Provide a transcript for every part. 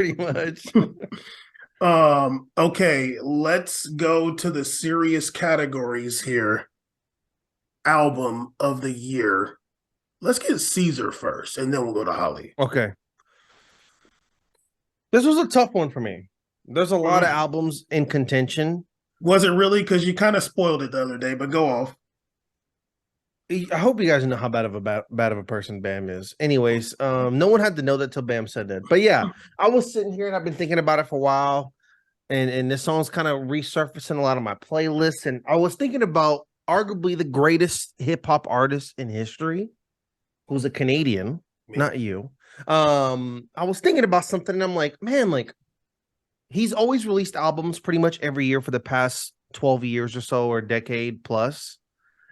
pretty much. Okay, let's go to the serious categories here. Album of the year. Let's get Caesar first, and then we'll go to Holly. Okay. This was a tough one for me. There's a lot of Mhm. albums in contention. Was it really? Because you kind of spoiled it the other day, but go off. I hope you guys know how bad of a person Bam is. Anyways, no one had to know that till Bam said that. But yeah, I was sitting here and I've been thinking about it for a while, and this song's kind of resurfacing a lot of my playlists. And I was thinking about arguably the greatest hip hop artist in history, who's a Canadian, Me. not you. I was thinking about something, and I'm like, man, like he's always released albums pretty much every year for the past 12 years or so, or a decade plus,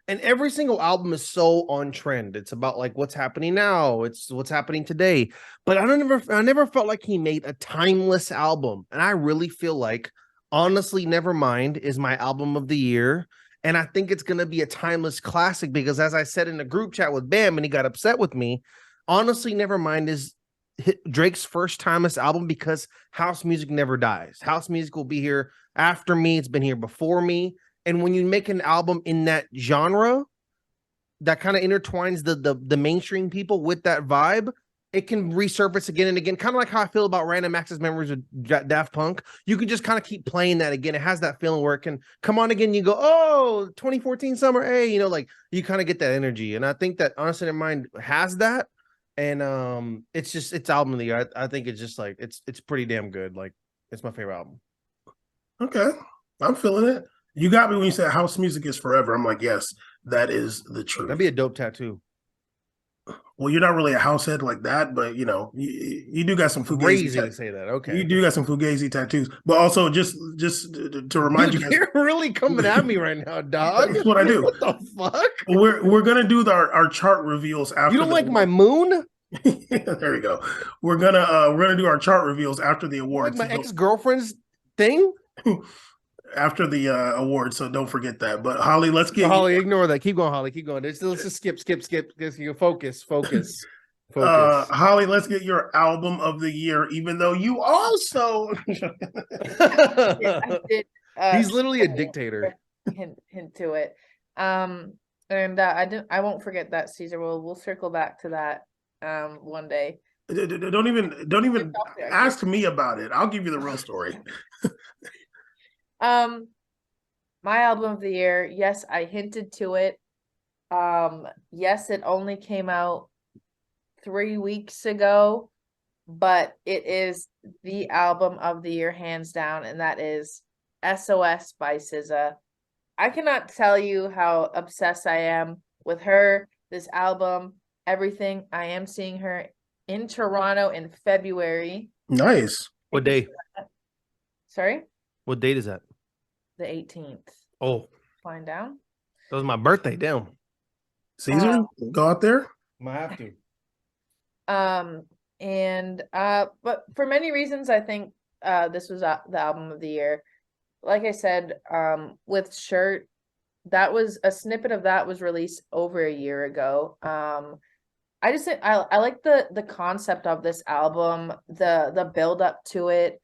and every single album is so on trend. It's about like what's happening now, it's what's happening today. But I never felt like he made a timeless album, and I really feel like honestly Nevermind is my album of the year. And I think it's going to be a timeless classic because, as I said in the group chat with Bam and he got upset with me, honestly Nevermind is Drake's first timeless album because house music never dies. House music will be here after me, it's been here before me. And when you make an album in that genre that kind of intertwines the mainstream people with that vibe, it can resurface again and again. Kind of like how I feel about Random Access Memories of Daft Punk. You can just kind of keep playing that again. It has that feeling where it can come on again. You go, oh, 2014 summer, hey, like you kind of get that energy. And I think that Honestly in Mind has that. And it's album of the year. I think it's just like it's pretty damn good. Like it's my favorite album. Okay, I'm feeling it. You got me when you said house music is forever. I'm like, yes, that is the That'd truth. be a dope tattoo. Well, you're not really a house head like that, but you do got some fugazi. Crazy to say that. You Okay. do got some fugazi tattoos, but also just to remind you Dude, guys, you're really coming at me right now, dog. that's what I do. What the fuck? We're gonna do our chart reveals You after don't the like my moon? there you go. We're gonna do our chart reveals after the You don't like awards. my So ex-girlfriend's thing? after the awards, so don't forget that. But Holly, let's get you. Holly, ignore that. Keep going, Holly. Keep going. Let's just skip. Just you focus. Holly, let's get your album of the year. Even though you also I did He's literally a dictator. hint to it. Um I won't forget that, Caesar. We'll circle back to that one day. don't even It's off there, actually. ask me about it. I'll give you the real story. Um my album of the year, yes, I hinted to it. Yes, it only came out 3 weeks ago, but it is the album of the year hands down, and that is SOS by SZA. I cannot tell you how obsessed I am with her, this album, everything. I am seeing her in Toronto in February. Nice. What day? Sorry, What date is that? the 18th. Oh, Flying down. that was my birthday. Damn. Caesar, go out there. Might have to. Um, and but for many reasons, I think this was the album of the year. Like I said, with Shirt, that was a snippet of that was released over a year ago. I just think I like the concept of this album, the build up to it.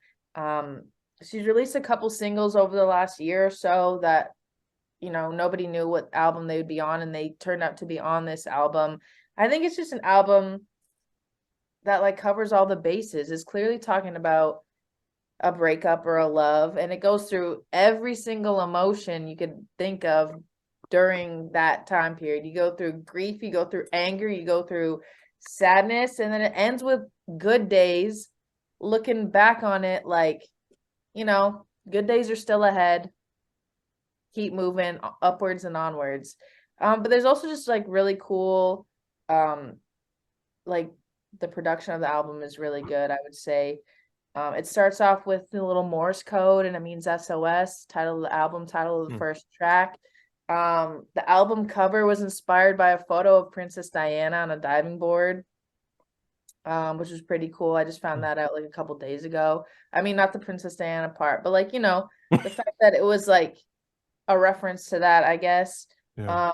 She's released a couple singles over the last year or so that nobody knew what album they would be on, and they turned out to be on this album. I think it's just an album that like covers all the bases. Is clearly talking about a breakup or a love, and it goes through every single emotion you could think of during that time period. You go through grief, you go through anger, you go through sadness, and then it ends with good days, looking back on it like, good days are still ahead, keep moving upwards and onwards. But there's also just like really cool, like the production of the album is really good, I would say. It starts off with the little Morse code, and it means SOS, title of the album, title of the first track. The album cover was inspired by a photo of Princess Diana on a diving board, which was pretty cool. I just found that out like a couple days ago. I mean, not the Princess Diana part, but like, the fact that it was like a reference to that, I guess. Yeah.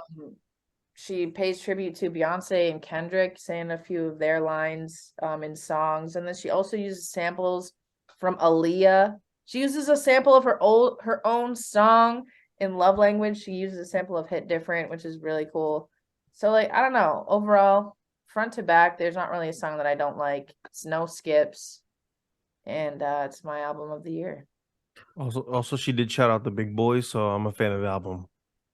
She pays tribute to Beyonce and Kendrick, saying a few of their lines in songs. And then she also uses samples from Aaliyah. She uses a sample of her own song in Love Language. She uses a sample of Hit Different, which is really cool. So like, I don't know. Overall, front to back, there's not really a song that I don't like. It's no skips. And it's my album of the year. Also, she did shout out the big boys, so I'm a fan of the album.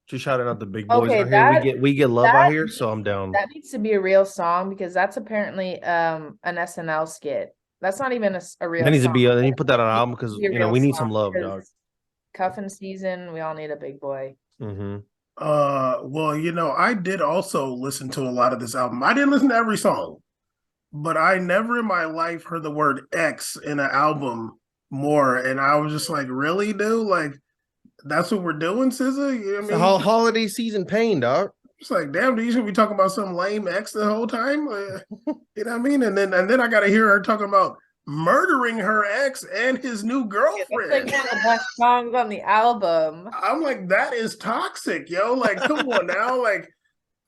She shouted out the big boys Okay, out here. We get love out here, so I'm down. That needs to be a real song because that's apparently an SNL skit. That's not even a real That needs to song. be. Then you put that on an album because Be a you know real we need song some love, because dog. Cuffing season, we all need a big boy. Mm-hmm. Well, you know, I did also listen to a lot of this album. I didn't listen to every song, but I never in my life heard the word X in an album more. And I was just like, really, dude? Like, that's what we're doing, SZA? You know what I It's mean? the whole holiday season pain, dog. It's like, damn, dude, you should be talking about some lame X the whole time. You know what I mean? And then I got to hear her talking about murdering her ex and his new That's girlfriend. like one of the best songs on the album. I'm like, that is toxic, yo. Like, come on now. Like,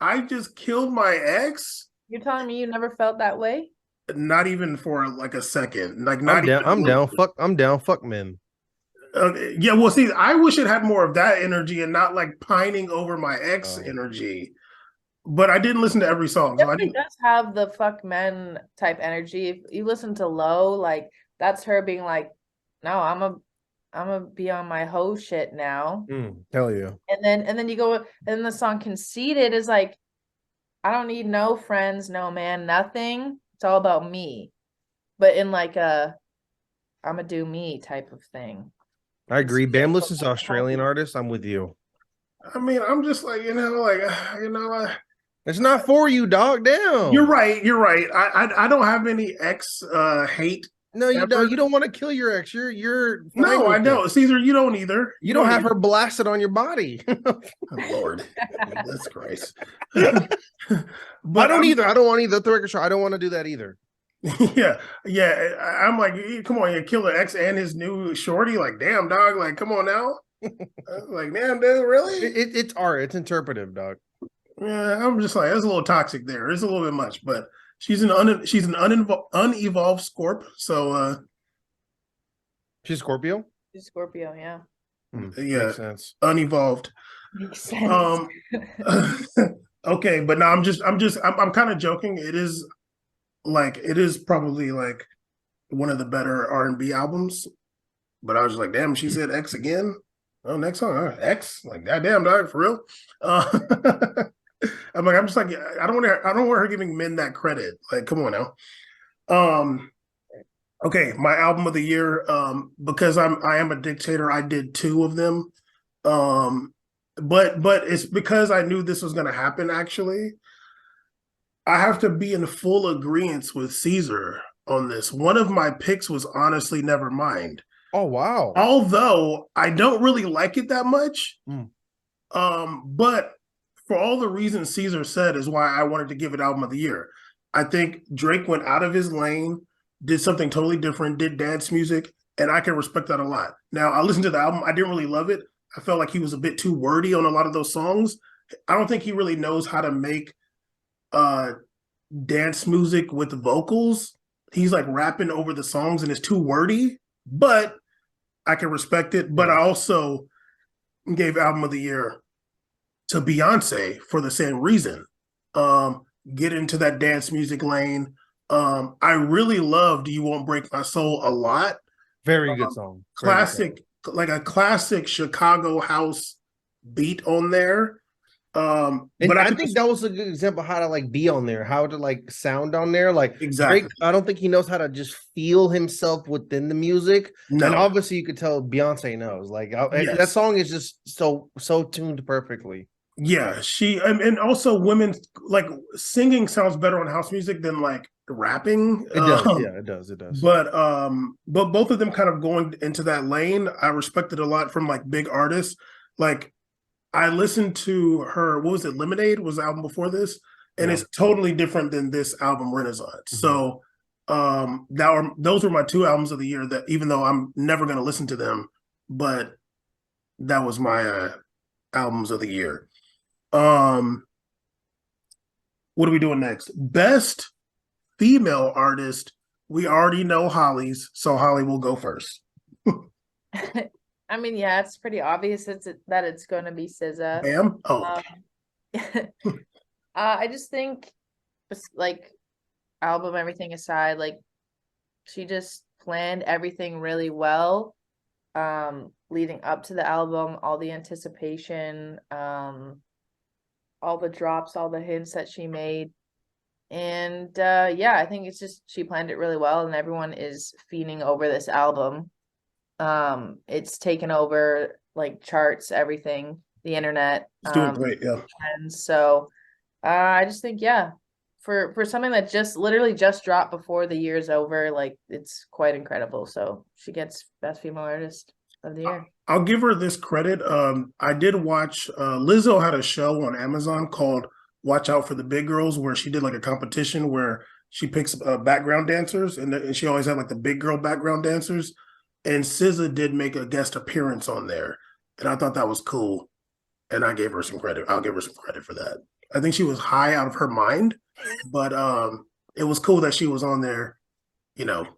I just killed my ex. You're telling me you never felt that way? Not even for like a second. Like, not even. I'm down. I'm down. Fuck men. Yeah, well, see, I wish it had more of that energy and not like pining over my ex energy. But I didn't listen to every song. So Definitely does have the fuck men type energy. If you listen to Low, like that's her being like, no, I'm a be on my hoe shit now. Hell yeah. And then you go and the song Conceited is like, I don't need no friends, no man, nothing. It's all about me. But in like a I'ma do me type of thing. I agree. Bamless is an Australian artist. I'm with you. I mean, I'm just like, you know, It's not for you, dog. Down. You're right. I don't have any ex hate. No, you ever. don't. You don't want to kill your ex. You're no, I don't. Caesar, you don't either. You don't have her blasted on your body. Oh, Lord, that's Christ. But I don't either. I don't want either. The record show. I don't want to do that either. Yeah. I'm like, come on, you kill the ex and his new shorty. Like, damn, dog. Like, come on now. Like, damn, dude, really? It's art. It's interpretive, dog. Yeah, I'm just like, that's a little toxic there. It's a little bit much, but she's an unevolved Scorp. So she's Scorpio. She's Scorpio, yeah. Yeah, makes sense. Unevolved. Makes sense. Okay, but no, I'm kind of joking. It is probably like one of the better R&B albums. But I was just like, damn, she said X again. Oh, next song, X. Like, goddamn, dog, for real. I'm just like, I don't want her giving men that credit. Like, come on now. Okay, my album of the year. Because I am a dictator. I did 2 of them. But it's because I knew this was going to happen. Actually, I have to be in full agreement with Caesar on this. One of my picks was honestly Nevermind. Oh wow! Although I don't really like it that much, but for all the reasons Caesar said is why I wanted to give it album of the year. I think Drake went out of his lane, did something totally different, did dance music, and I can respect that a lot. Now, I listened to the album. I didn't really love it. I felt like he was a bit too wordy on a lot of those songs. I don't think he really knows how to make dance music with vocals. He's like rapping over the songs and it's too wordy, but I can respect it. But I also gave album of the year to Beyonce for the same reason. Get into that dance music lane. I really loved You Won't Break My Soul a lot. Very good song. Classic, like a classic Chicago house beat on there. But I think that was a good example of how to like be on there, how to like sound on there. Like exactly. Drake, I don't think he knows how to just feel himself within the music. No. And obviously you could tell Beyonce knows. Like that song is just so tuned perfectly. Yeah, she and also women like singing sounds better on house music than like rapping. It does, yeah, it does. But both of them kind of going into that lane, I respected a lot from like big artists. Like I listened to her, what was it, Lemonade was the album before this, and it's totally different than this album, Renaissance. So those were my 2 albums of the year that even though I'm never gonna listen to them, but that was my albums of the year. What are we doing next? Best female artist we already know Holly's, so Holly will go first. I mean, yeah, it's pretty obvious that it's going to be SZA. Bam. Oh, I just think, like, album everything aside, like, she just planned everything really well, leading up to the album, all the anticipation, all the drops, all the hints that she made. And yeah, I think it's just she planned it really well, and everyone is fiending over this album. It's taken over like charts, everything, the internet, it's doing great. Yeah. and so I just think, yeah, for something that just literally just dropped before the year's over, like, it's quite incredible. So she gets Best Female Artist of the Year. I'll give her this credit. I did watch Lizzo had a show on Amazon called Watch Out for the Big Girls, where she did like a competition where she picks background dancers, and she always had like the big girl background dancers. And SZA did make a guest appearance on there, and I thought that was cool. And I gave her some credit. I'll give her some credit for that. I think she was high out of her mind, but it was cool that she was on there, you know,